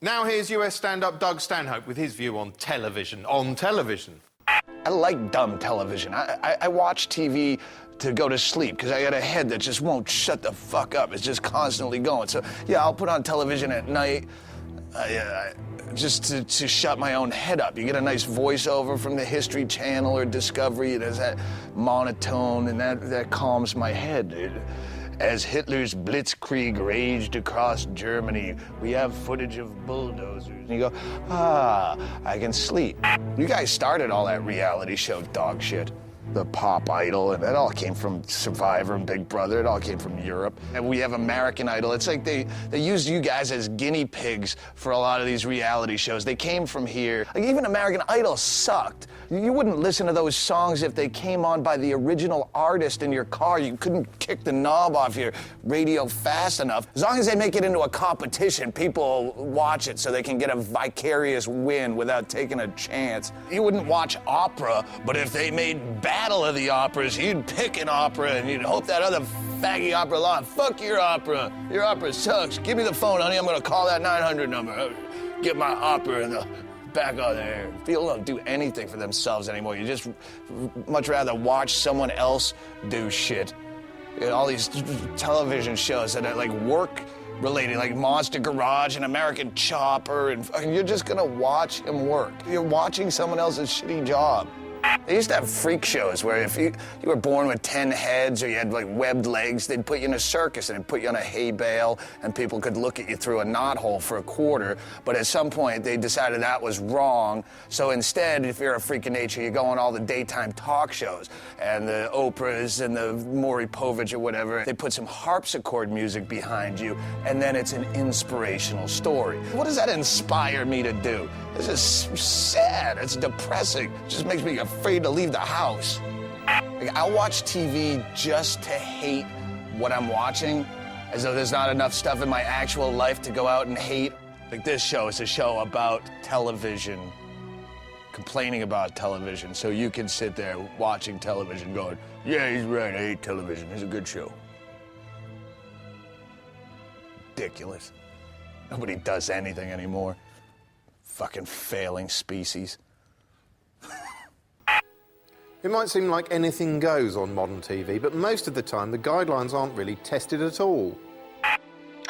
Now here's US stand-up Doug Stanhope with his view on television. On television. I like dumb television. I watch TV to go to sleep because I got a head that just won't shut the fuck up. It's just constantly going. So, yeah, I'll put on television at night just to shut my own head up. You get a nice voiceover from the History Channel or Discovery. It has that monotone, and that calms my head, dude. As Hitler's blitzkrieg raged across Germany, we have footage of bulldozers. And you go, I can sleep. You guys started all that reality show dog shit. The Pop Idol, and it all came from Survivor and Big Brother. It all came from Europe. And we have American Idol. It's like they used you guys as guinea pigs for a lot of these reality shows. They came from here. Like, even American Idol sucked. You wouldn't listen to those songs if they came on by the original artist in your car. You couldn't kick the knob off your radio fast enough. As long as they make it into a competition, people watch it so they can get a vicarious win without taking a chance. You wouldn't watch opera, but if they made Battle of the Operas, you'd pick an opera and you'd hope that other faggy opera lost. Fuck your opera. Your opera sucks. Give me the phone, honey. I'm gonna call that 900 number. Get my opera in the back on there. People don't do anything for themselves anymore. You just much rather watch someone else do shit. You know, all these television shows that are like work related, like Monster Garage and American Chopper, and you're just gonna watch him work. You're watching someone else's shitty job. They used to have freak shows where if you were born with 10 heads or you had like webbed legs, they'd put you in a circus and they'd put you on a hay bale and people could look at you through a knothole for a quarter. But at some point they decided that was wrong. So instead, if you're a freak of nature, you go on all the daytime talk shows and the Oprahs and the Maury Povich or whatever. They put some harpsichord music behind you and then it's an inspirational story. What does that inspire me to do? This is sad. It's depressing. It just makes me afraid to leave the house. Like, I watch TV just to hate what I'm watching, as though there's not enough stuff in my actual life to go out and hate. Like, this show is a show about television, complaining about television, so you can sit there watching television going, yeah, he's right, I hate television. It's a good show. Ridiculous. Nobody does anything anymore. Fucking failing species. It might seem like anything goes on modern TV, but most of the time the guidelines aren't really tested at all.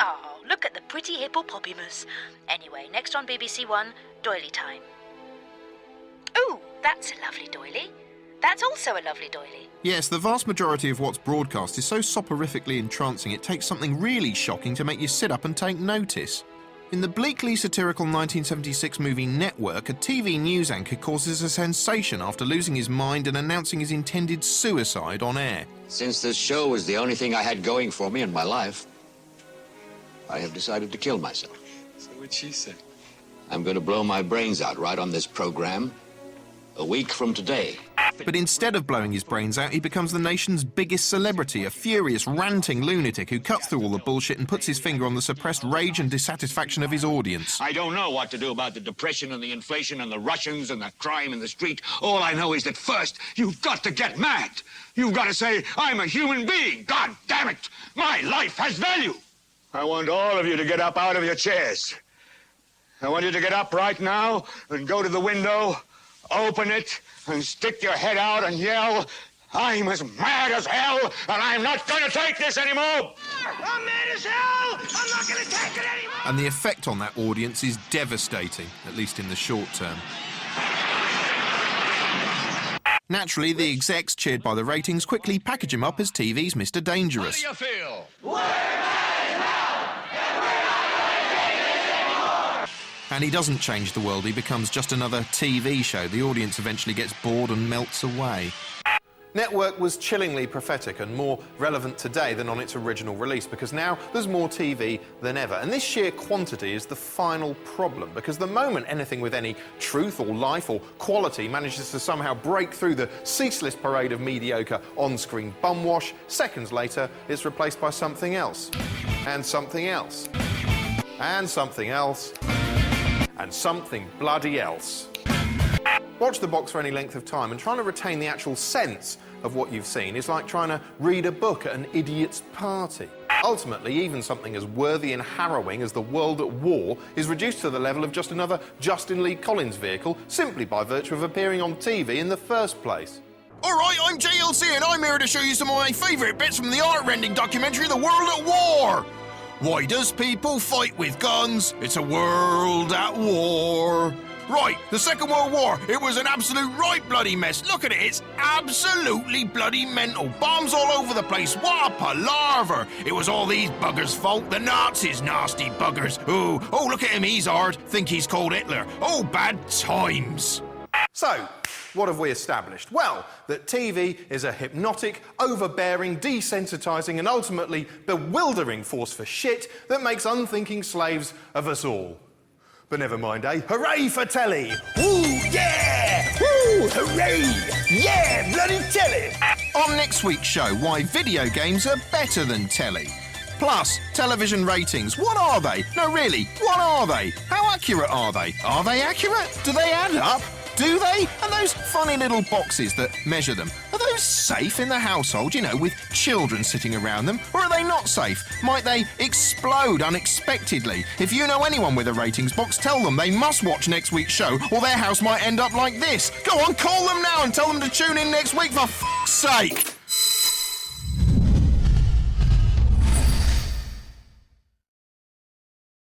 Oh, look at the pretty hippopotamus. Anyway, next on BBC One, doily time. Ooh, that's a lovely doily. That's also a lovely doily. Yes, the vast majority of what's broadcast is so soporifically entrancing it takes something really shocking to make you sit up and take notice. In the bleakly satirical 1976 movie Network, a TV news anchor causes a sensation after losing his mind and announcing his intended suicide on air. Since this show was the only thing I had going for me in my life, I have decided to kill myself. So what'd she say? I'm going to blow my brains out right on this program a week from today. But instead of blowing his brains out, he becomes the nation's biggest celebrity, a furious, ranting lunatic who cuts through all the bullshit and puts his finger on the suppressed rage and dissatisfaction of his audience. I don't know what to do about the depression and the inflation and the Russians and the crime in the street. All I know is that first, you've got to get mad. You've got to say, I'm a human being. God damn it. My life has value. I want all of you to get up out of your chairs. I want you to get up right now and go to the window, open it, and stick your head out and yell, I'm as mad as hell, and I'm not going to take this anymore! I'm mad as hell! I'm not going to take it anymore! And the effect on that audience is devastating, at least in the short term. Naturally, the execs, cheered by the ratings, quickly package him up as TV's Mr. Dangerous. How do you feel? And he doesn't change the world, he becomes just another TV show. The audience eventually gets bored and melts away. Network was chillingly prophetic and more relevant today than on its original release, because now there's more TV than ever. And this sheer quantity is the final problem, because the moment anything with any truth or life or quality manages to somehow break through the ceaseless parade of mediocre on-screen bumwash, seconds later it's replaced by something else, and something else, and something else, and something bloody else. Watch the box for any length of time, and trying to retain the actual sense of what you've seen is like trying to read a book at an idiot's party. Ultimately, even something as worthy and harrowing as the world at war is reduced to the level of just another Justin Lee Collins vehicle simply by virtue of appearing on TV in the first place. Alright, I'm JLC and I'm here to show you some of my favourite bits from the heart-rending documentary The World at War. Why does people fight with guns? It's a world at war. Right, the Second World War, it was an absolute right bloody mess. Look at it, it's absolutely bloody mental. Bombs all over the place, what a palaver. It was all these buggers' fault, the Nazis, nasty buggers. Ooh, oh, look at him, he's hard. Think he's called Hitler. Oh, bad times. So, what have we established? Well, that TV is a hypnotic, overbearing, desensitising and ultimately bewildering force for shit that makes unthinking slaves of us all. But never mind, eh? Hooray for telly! Woo, yeah! Woo, hooray! Yeah, bloody telly! On next week's show, why video games are better than telly. Plus, television ratings, what are they? No, really, what are they? How accurate are they? Are they accurate? Do they add up? Do they? And those funny little boxes that measure them, are those safe in the household, you know, with children sitting around them? Or are they not safe? Might they explode unexpectedly? If you know anyone with a ratings box, tell them they must watch next week's show or their house might end up like this. Go on, call them now and tell them to tune in next week for f***'s sake!